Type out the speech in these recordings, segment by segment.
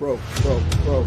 bro. Hello,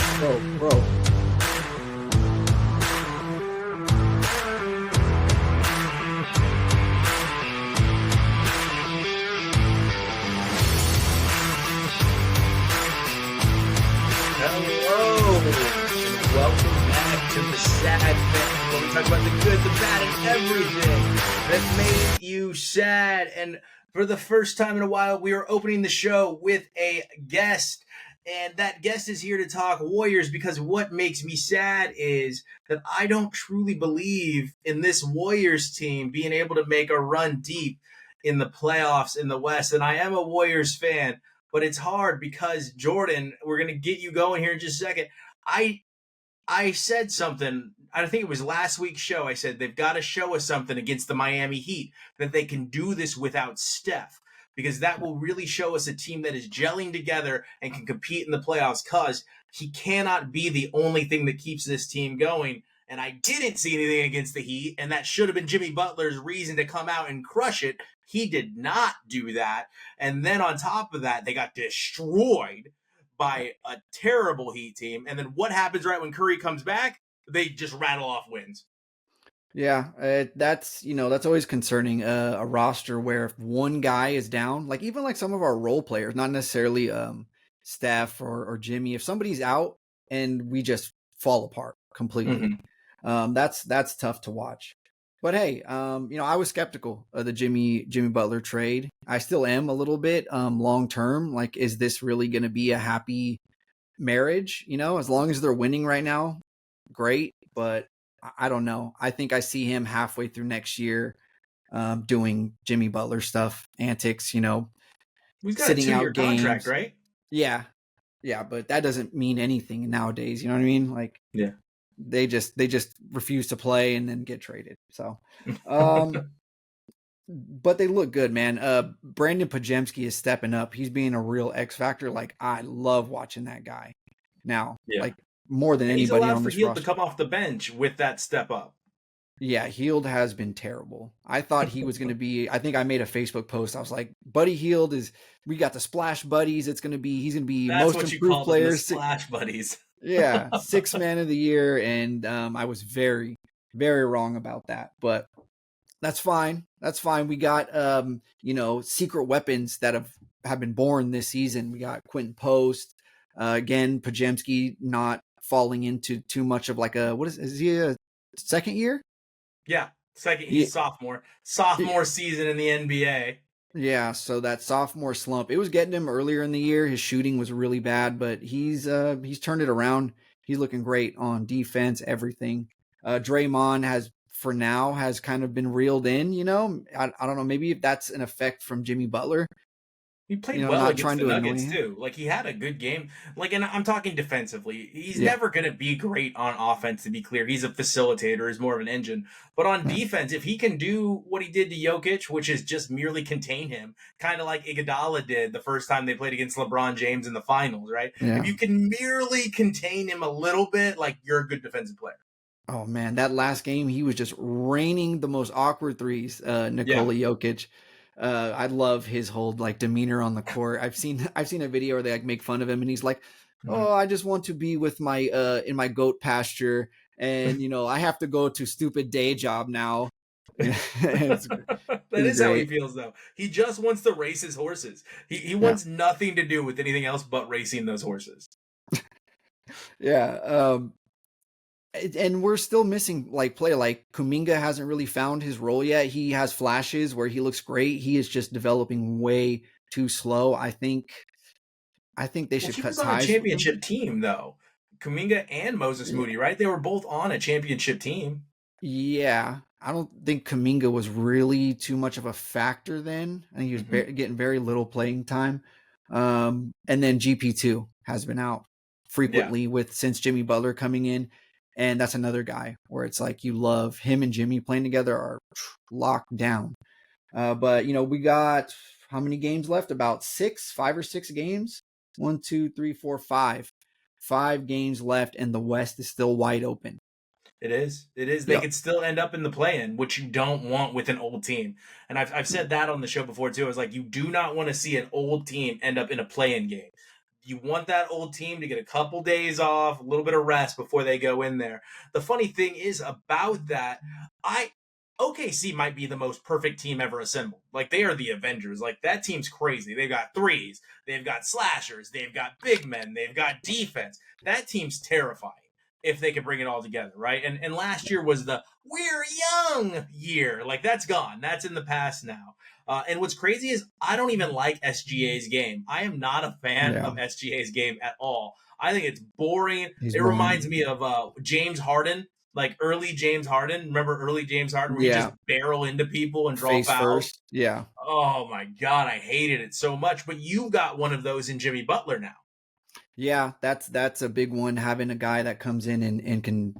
and welcome back to the Sad Fan, where we talk about the good, the bad, and everything that made you sad. And for the first time in a while, we are opening the show with a guest. And that guest is here to talk Warriors, because what makes me sad is that I don't truly believe in this Warriors team being able to make a run deep in the playoffs in the West. And I am a Warriors fan, but it's hard because, Jordan, we're going to get you going here in just a second. I said something, I think it was last week's show. I said they've got to show us something against the Miami Heat, that they can do this without Steph, because that will really show us a team that is gelling together and can compete in the playoffs, because he cannot be the only thing that keeps this team going. And I didn't see anything against the Heat, and that should have been Jimmy Butler's reason to come out and crush it. He did not do that. And then on top of that, they got destroyed by a terrible Heat team. And then what happens right when Curry comes back? They just rattle off wins. Yeah, that's always concerning. A roster where if one guy is down, like even like some of our role players, not necessarily Steph or Jimmy, if somebody's out and we just fall apart completely, that's tough to watch. But hey, I was skeptical of the Jimmy Butler trade. I still am a little bit long term. Like, is this really going to be a happy marriage? As long as they're winning right now, great. But I don't know. I think I see him halfway through next year doing Jimmy Butler stuff, antics, He's got sitting a 2-year out games. contract, right? Yeah, but that doesn't mean anything nowadays. You know what I mean? Like, yeah. They just refuse to play and then get traded. So, but they look good, man. Brandon Pajemski is stepping up. He's being a real X factor. Like, I love watching that guy now. Yeah. Like, more than and anybody he's allowed on for this Hield roster. to come off the bench with that step up. Yeah, Hield has been terrible. I thought he was going to be. I think I made a Facebook post. I was like, Buddy Hield we got the splash buddies. He's going to be That's most what you improved call player. them, the splash buddies. Yeah, 6th man of the year, and I was very, very wrong about that. But that's fine. That's fine. We got secret weapons that have been born this season. We got Quentin Post, again, Pajemski not falling into too much of like is he a second year? Yeah, he's sophomore season in the NBA. Yeah, so that sophomore slump, it was getting him earlier in the year. His shooting was really bad, but he's turned it around. He's looking great on defense, everything. Draymond has kind of been reeled in, I don't know, maybe if that's an effect from Jimmy Butler. He played well not against trying the to Nuggets too. Like, he had a good game. Like, and I'm talking defensively. He's never going to be great on offense, to be clear. He's a facilitator, he's more of an engine. But on defense, if he can do what he did to Jokic, which is just merely contain him, kind of like Iguodala did the first time they played against LeBron James in the finals, right? Yeah. If you can merely contain him a little bit, like, you're a good defensive player. Oh man, that last game, he was just raining the most awkward threes, Nikola Jokic. I love his whole like demeanor on the court. I've seen a video where they like make fun of him, and he's like, "Oh, I just want to be with my in my goat pasture, and I have to go to stupid day job now." That is how he feels, though. He just wants to race his horses. He wants nothing to do with anything else but racing those horses. Yeah. And we're still missing like player like Kuminga hasn't really found his role yet. He has flashes where he looks great. He is just developing way too slow. I think they should cut ties. He was on a championship team, though. Kuminga and Moses Moody, right? They were both on a championship team. Yeah, I don't think Kuminga was really too much of a factor then. I think he was getting very little playing time. And then GP2 has been out frequently since Jimmy Butler coming in. And that's another guy where it's like you love him and Jimmy playing together are locked down. But, we got how many games left? About 5 or 6 games. 1, 2, 3, 4, 5. 5 games left, and the West is still wide open. It is. They could still end up in the play-in, which you don't want with an old team. And I've said that on the show before, too. I was like, you do not want to see an old team end up in a play-in game. You want that old team to get a couple days off, a little bit of rest before they go in there. The funny thing is about that, I OKC might be the most perfect team ever assembled. Like, they are the Avengers. Like, that team's crazy. They've got threes, they've got slashers, they've got big men, they've got defense. That team's terrifying if they can bring it all together, right? And last year was the we're young year. Like, that's gone. That's in the past now. And what's crazy is I don't even like SGA's game. I am not a fan Yeah, of SGA's game at all. I think it's boring. he's It reminds boring. me of James Harden, like early James Harden. Remember early James Harden where he just Yeah, barrel into people and draw face fouls? first. Yeah. Oh my God, I hated it so much. But you've got one of those in Jimmy Butler now. Yeah, that's a big one, having a guy that comes in and can,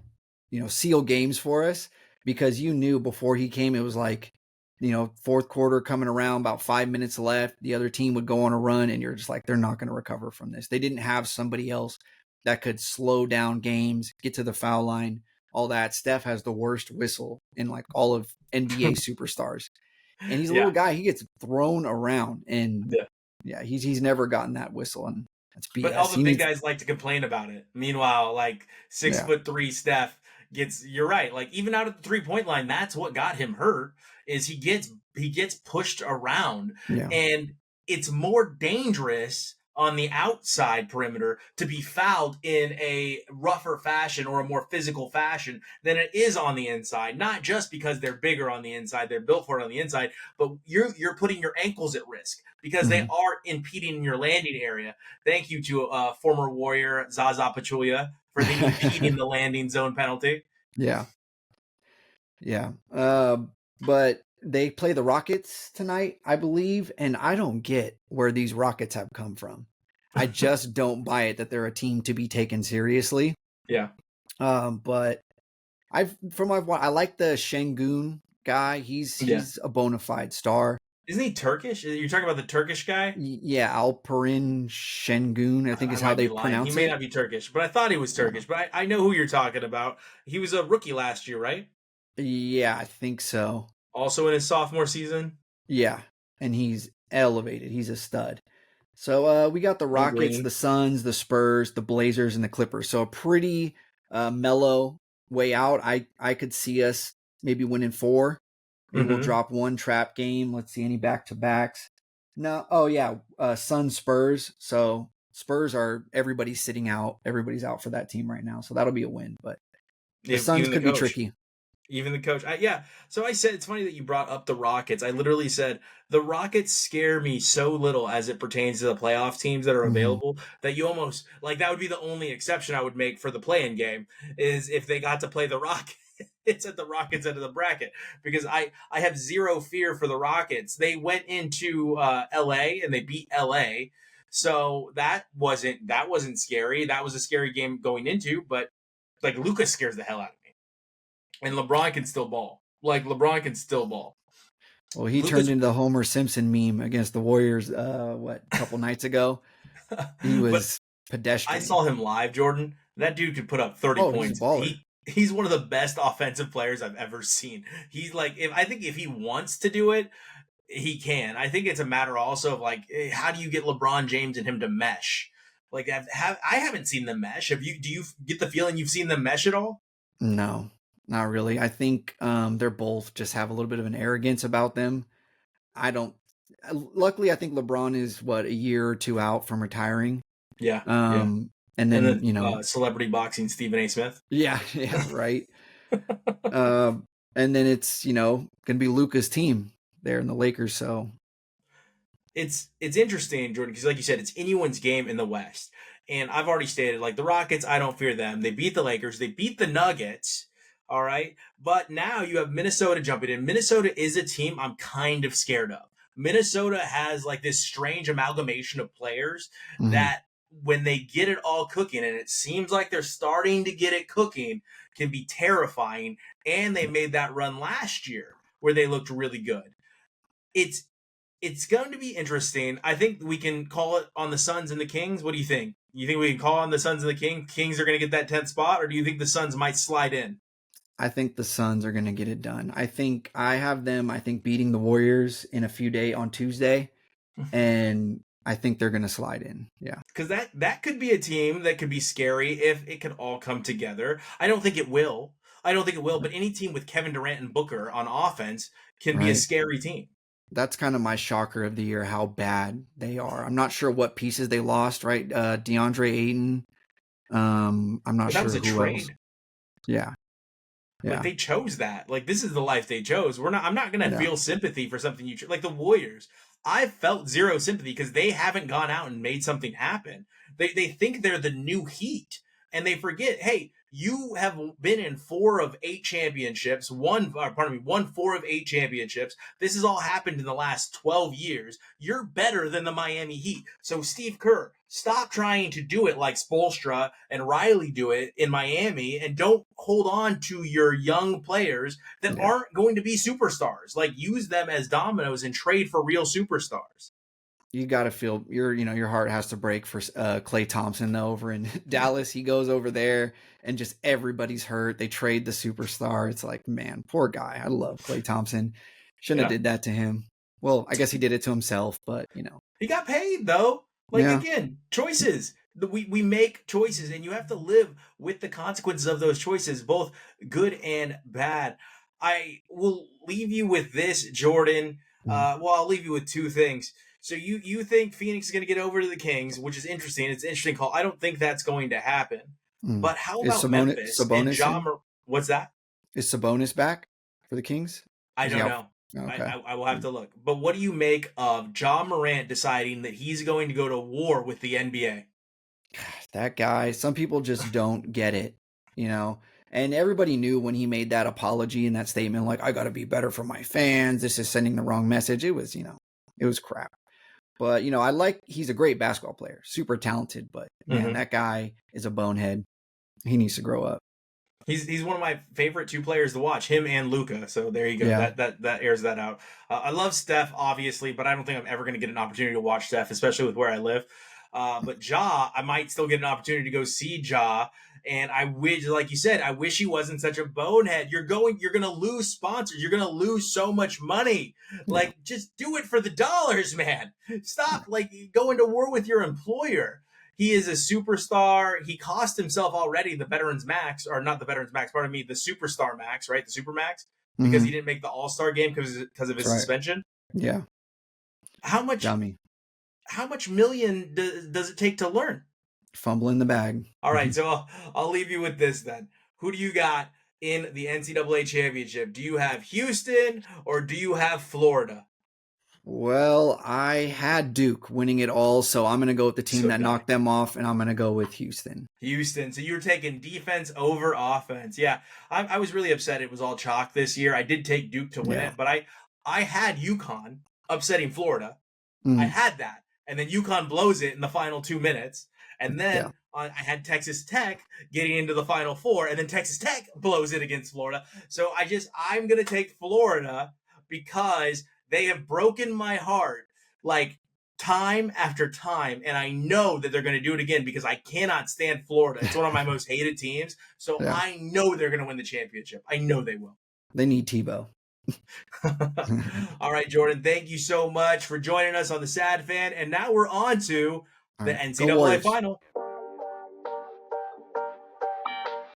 seal games for us, because you knew before he came it was like, fourth quarter coming around, about 5 minutes left, the other team would go on a run and you're just like, they're not going to recover from this. They didn't have somebody else that could slow down games, get to the foul line, all that. Steph has the worst whistle in like all of NBA superstars. And he's a little Yeah. guy, he gets thrown around, and Yeah. yeah, he's never gotten that whistle, and that's But all BS. the He big needs guys like to complain about it. Meanwhile, like six Yeah. foot three Steph gets, you're right. Like, even out at the 3 point line, that's what got him hurt, is he gets pushed around. Yeah. And it's more dangerous on the outside perimeter to be fouled in a rougher fashion or a more physical fashion than it is on the inside. Not just because they're bigger on the inside, they're built for it on the inside, but you're putting your ankles at risk because they Mhm. are impeding your landing area. Thank you to former Warrior Zaza Pachulia for the impeding the landing zone penalty. Yeah. Yeah. But they play the Rockets tonight, I believe, and I don't get where these Rockets have come from. I just don't buy it that they're a team to be taken seriously. Yeah. But I like the Şengün guy. He's Yeah. a bona fide star. Isn't he Turkish? You're talking about the Turkish guy? Yeah, Alperen Şengün, I think I is how might be they lying. He pronounce may it. not be Turkish, but I thought he was Turkish. But I know who you're talking about. He was a rookie last year, right? Yeah, I think so. Also in his sophomore season. Yeah, and he's elevated. He's a stud. So we got the Blue Rockets, green. the Suns, the Spurs, the Blazers, and the Clippers. So a pretty mellow way out. I could see us maybe winning 4. Maybe we'll Mm-hmm. drop one trap game. Let's see, any back to backs. No. Oh yeah, Suns Spurs. So Spurs are, everybody's sitting out. Everybody's out for that team right now. So that'll be a win. But the Suns Even the could be coach. tricky. Even the coach. Yeah. So I said, it's funny that you brought up the Rockets. I literally said, the Rockets scare me so little as it pertains to the playoff teams that are Mm-hmm. available, that you almost, like, that would be the only exception I would make for the play-in game, is if they got to play the Rockets. It's at the Rockets end of the bracket, because I have zero fear for the Rockets. They went into LA and they beat LA. So that wasn't scary. That was a scary game going into, but like, Lucas scares the hell out of me. And LeBron can still ball. Like, LeBron can still ball. Well, he turned Lucas, into the Homer Simpson meme against the Warriors. A couple nights ago? He but was I pedestrian. saw him live, Jordan. That dude could put up 30 Oh, he's a points. baller. He's one of the best offensive players I've ever seen. He's like, I think if he wants to do it, he can. I think it's a matter also of like, how do you get LeBron James and him to mesh? Like, I haven't seen them mesh. Have you? Do you get the feeling you've seen them mesh at all? No, not really. I think they're both just have a little bit of an arrogance about them. I don't. Luckily, I think LeBron is a year or 2 out from retiring. Yeah, yeah. Um, and And then then celebrity boxing Stephen A. Smith. yeah, yeah, right. And then it's gonna be Luka's team there in the Lakers. So It's interesting, Jordan, because like you said, it's anyone's game in the West. And I've already stated, like, the Rockets, I don't fear them. They beat the Lakers, they beat the Nuggets. All right. But now you have Minnesota jumping in. Minnesota is a team I'm kind of scared of. Minnesota has like this strange amalgamation of players mhm. that, when they get it all cooking, and it seems like they're starting to get it cooking, can be terrifying. And they made that run last year where they looked really good. It's it's going to be interesting. I think we can call it on the Suns and the Kings. What do you think? You think we can call on the Suns and the Kings? Kings are going to get that 10th spot, or do you think the Suns might slide in? I think the Suns are gonna get it done. I think I have them. I think beating the Warriors in a few days on Tuesday, and I think they're going to slide in. Yeah. Because that could be a team that could be scary if it could all come together. I don't think it will. But any team with Kevin Durant and Booker on offense can be a Right. scary team. That's kind of my shocker of the year, how bad they are. I'm not sure what pieces they lost, right? DeAndre Ayton. I'm not But that sure was a who else. trade. Yeah. Like, Yeah. they chose that. Like, this is the life they chose. I'm not gonna Yeah. feel sympathy for something like the Warriors. I felt zero sympathy because they haven't gone out and made something happen. They think they're the new Heat, and they forget, hey, you have been in 4 of 8 championships, won 4 of 8 championships. This has all happened in the last 12 years. You're better than the Miami Heat. So Steve Kerr, stop trying to do it like Spoelstra and Riley do it in Miami, and don't hold on to your young players that Yeah. aren't going to be superstars. Like, use them as dominoes and trade for real superstars. You got to feel your heart has to break for Klay Thompson though, over in Dallas. He goes over there and just everybody's hurt. They trade the superstar. It's like, man, poor guy. I love Klay Thompson. Shouldn't have did that to him. Well, I guess he did it to himself, but he got paid though. Like, yeah. again, choices. We make choices, and you have to live with the consequences of those choices, both good and bad. I will leave you with this, Jordan. I'll leave you with 2 things. So you think Phoenix is going to get over to the Kings, which is interesting. It's an interesting call. I don't think that's going to happen. But how Is about Memphis and Ja Morant? What's that? Is Sabonis back for the Kings? I don't know. Okay. I will have to look. But what do you make of Ja Morant deciding that he's going to go to war with the NBA? That guy, some people just don't get it, and everybody knew when he made that apology and that statement, like, I got to be better for my fans. This is sending the wrong message. It was, it was crap. But, he's a great basketball player, super talented, but man, that guy is a bonehead. He needs to grow up. He's one of my favorite 2 players to watch, him and Luka. So there you go. Yeah. That airs that out. I love Steph, obviously, but I don't think I'm ever going to get an opportunity to watch Steph, especially with where I live. But Ja, I might still get an opportunity to go see Ja. And I wish, like you said, I wish he wasn't such a bonehead. You're going to lose sponsors. You're going to lose so much money. Like, just do it for the dollars, man. Stop, going to war with your employer. He is a superstar. He cost himself already the Veterans Max, or not the Veterans Max, pardon me, the Superstar Max, right? The Super Max, because he didn't make the All-Star game because of his suspension. Yeah. How much million does it take to learn? Fumbling the bag. All right, so I'll leave you with this then. Who do you got in the NCAA Championship? Do you have Houston or do you have Florida? Well, I had Duke winning it all, so I'm going to go with the team that knocked them off, and I'm going to go with Houston. Houston. So you're taking defense over offense. Yeah, I was really upset it was all chalk this year. I did take Duke to win it, but I had UConn upsetting Florida. I had that. And then UConn blows it in the final 2 minutes. And then I had Texas Tech getting into the Final Four, and then Texas Tech blows it against Florida. So I'm going to take Florida because they have broken my heart like time after time, and I know that they're going to do it again because I cannot stand Florida. It's one of my most hated teams, so I know they're going to win the championship. I know they will. They need Tebow. All right, Jordan, thank you so much for joining us on the Sad Fan, and now we're on to the NCAA final.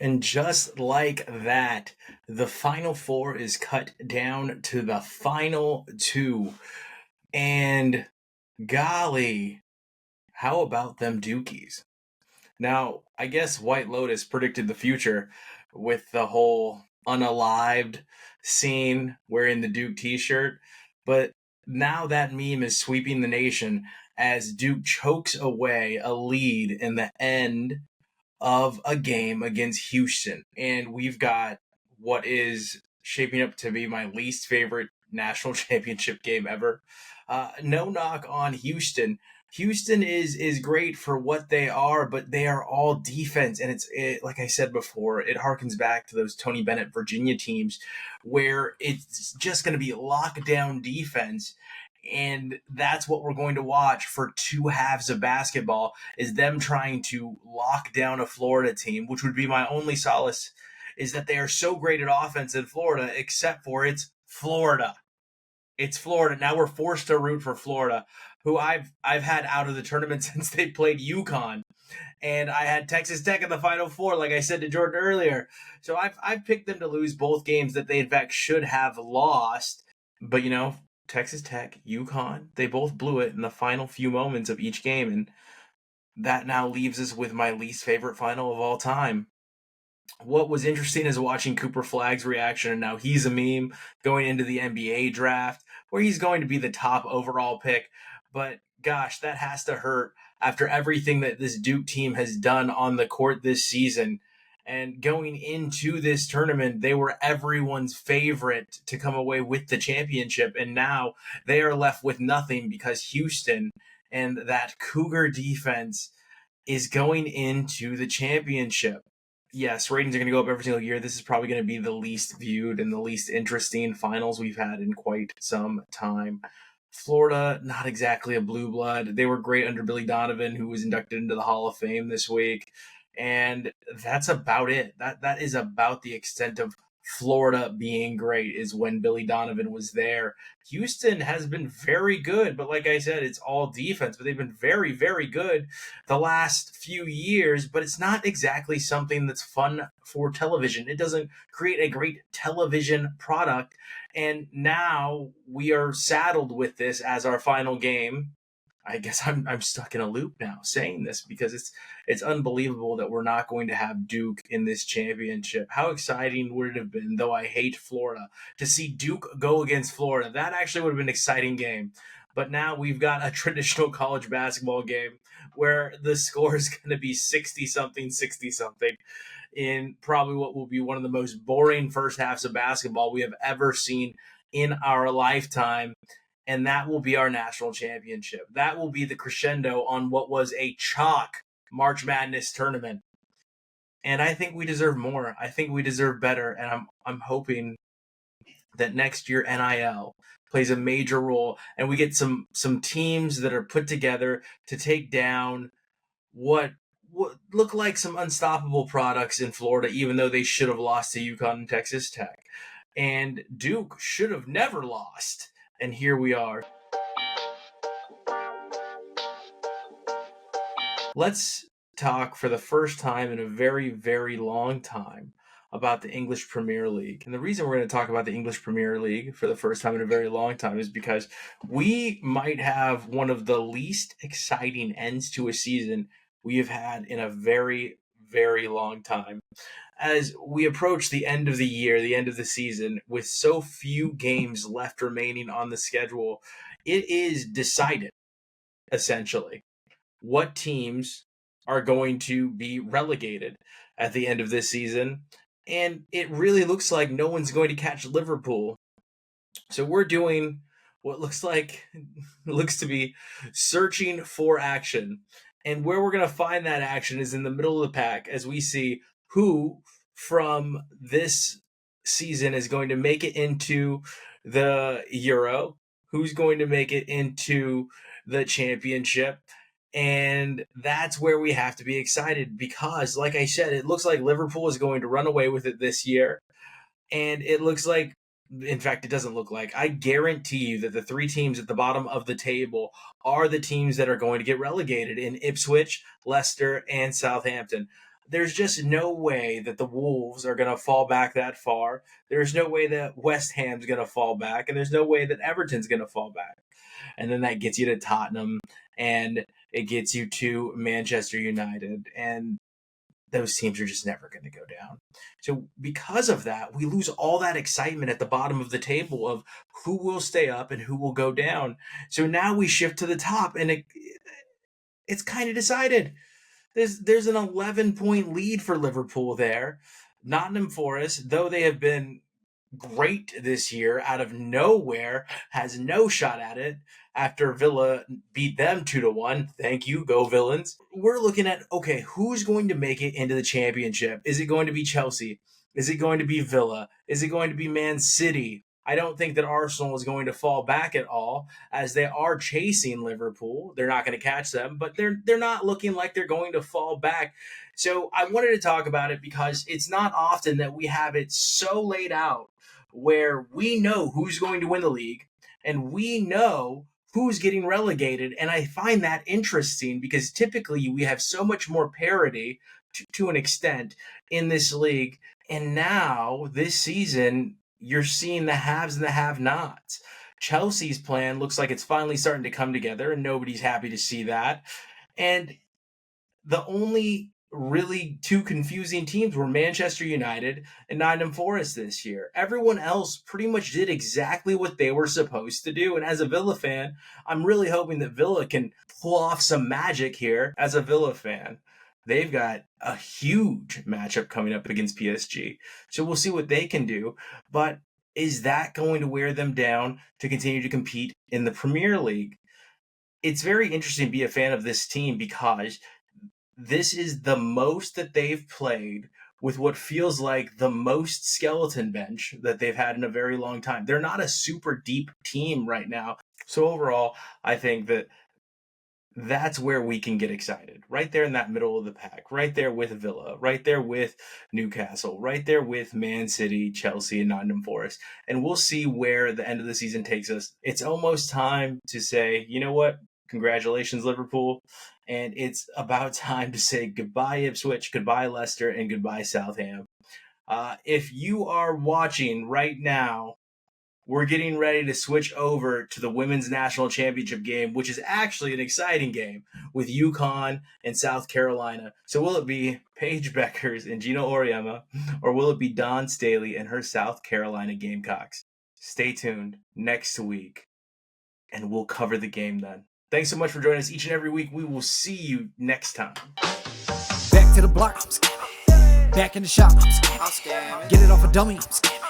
And just like that, the Final Four is cut down to the final 2. And golly, how about them Dukies? Now, I guess White Lotus predicted the future with the whole unalived scene wearing the Duke t-shirt, but now that meme is sweeping the nation as Duke chokes away a lead in the end of a game against Houston. And we've got what is shaping up to be my least favorite national championship game ever. No knock on Houston. Houston is great for what they are, but they are all defense. And it, like I said before, it harkens back to those Tony Bennett Virginia teams where it's just going to be lockdown defense. And that's what we're going to watch for 2 halves of basketball, is them trying to lock down a Florida team, which would be my only solace, is that they are so great at offense in Florida, except for it's Florida. It's Florida. Now we're forced to root for Florida, who I've had out of the tournament since they played UConn. And I had Texas Tech in the Final Four, like I said to Jordan earlier. So I've picked them to lose both games that they in fact should have lost. But Texas Tech, UConn, they both blew it in the final few moments of each game, and that now leaves us with my least favorite final of all time. What was interesting is watching Cooper Flagg's reaction, and now he's a meme going into the NBA draft, where he's going to be the top overall pick. But gosh, that has to hurt after everything that this Duke team has done on the court this season. And going into this tournament, they were everyone's favorite to come away with the championship. And now they are left with nothing because Houston and that Cougar defense is going into the championship. Yes, ratings are going to go up every single year. This is probably going to be the least viewed and the least interesting finals we've had in quite some time. Florida, not exactly a blue blood. They were great under Billy Donovan, who was inducted into the Hall of Fame this week. And that's about it. That is about the extent of Florida being great, is when Billy Donovan was there. Houston has been very good, but like I said, it's all defense, but they've been very, very good the last few years, but it's not exactly something that's fun for television. It doesn't create a great television product. And now we are saddled with this as our final game. I guess I'm stuck in a loop now saying this because it's unbelievable that we're not going to have Duke in this championship. How exciting would it have been, though I hate Florida, to see Duke go against Florida? That actually would have been an exciting game. But now we've got a traditional college basketball game where the score is going to be 60-something, 60-something in probably what will be one of the most boring first halves of basketball we have ever seen in our lifetime. And that will be our national championship. That will be the crescendo on what was a chalk March Madness tournament. And I think we deserve more. I think we deserve better. And I'm hoping that next year NIL plays a major role and we get some teams that are put together to take down what look like some unstoppable products in Florida, even though they should have lost to UConn and Texas Tech. And Duke should have never lost. And here we are. Let's talk for the first time in a very, very long time about the English Premier League. And the reason we're going to talk about the English Premier League for the first time in a very long time is because we might have one of the least exciting ends to a season we have had in a very, very long time. As we approach the end of the year, the end of the season, with so few games left remaining on the schedule, it is decided, essentially, what teams are going to be relegated at the end of this season. And it really looks like no one's going to catch Liverpool. So we're doing what looks to be searching for action. And where we're going to find that action is in the middle of the pack as we see who from this season is going to make it into the Euro, who's going to make it into the championship. And that's where we have to be excited because, like I said, it looks like Liverpool is going to run away with it this year. And it looks like, in fact, it doesn't look like, I guarantee you that the three teams at the bottom of the table are the teams that are going to get relegated in Ipswich, Leicester, and Southampton. There's just no way that the Wolves are going to fall back that far. There's no way that West Ham's going to fall back, and there's no way that Everton's going to fall back. And then that gets you to Tottenham, and it gets you to Manchester United, and those teams are just never going to go down. So because of that, we lose all that excitement at the bottom of the table of who will stay up and who will go down. So now we shift to the top, and it's kind of decided. There's an 11-point lead for Liverpool there. Nottingham Forest, though they have been great this year, out of nowhere, has no shot at it after Villa beat them 2-1. Thank you, go Villains. We're looking at, okay, who's going to make it into the championship? Is it going to be Chelsea? Is it going to be Villa? Is it going to be Man City? I don't think that Arsenal is going to fall back at all, as they are chasing Liverpool. They're not going to catch them, but they're not looking like they're going to fall back. So I wanted to talk about it because it's not often that we have it so laid out where we know who's going to win the league and we know who's getting relegated. And I find that interesting because typically we have so much more parity to an extent in this league. And now this season, you're seeing the haves and the have-nots. Chelsea's plan looks like it's finally starting to come together, and nobody's happy to see that. And the only really two confusing teams were Manchester United and Nottingham Forest this year. Everyone else pretty much did exactly what they were supposed to do. And as a Villa fan, I'm really hoping that Villa can pull off some magic here as a Villa fan. They've got a huge matchup coming up against PSG. So we'll see what they can do. But is that going to wear them down to continue to compete in the Premier League? It's very interesting to be a fan of this team because this is the most that they've played with what feels like the most skeleton bench that they've had in a very long time. They're not a super deep team right now. So overall, I think that that's where we can get excited. Right there in that middle of the pack, right there with Villa, right there with Newcastle, right there with Man City, Chelsea, and Nottingham Forest. And we'll see where the end of the season takes us. It's almost time to say, you know what? Congratulations, Liverpool. And it's about time to say goodbye, Ipswich, goodbye, Leicester, and goodbye, Southampton. If you are watching right now, we're getting ready to switch over to the Women's National Championship game, which is actually an exciting game with UConn and South Carolina. So will it be Paige Beckers and Gina Auriemma, or will it be Dawn Staley and her South Carolina Gamecocks? Stay tuned next week, and we'll cover the game then. Thanks so much for joining us each and every week. We will see you next time. Back to the block, I'm scamming. Back in the shop, I'm scamming. Get it off a dummy, I'm scamming.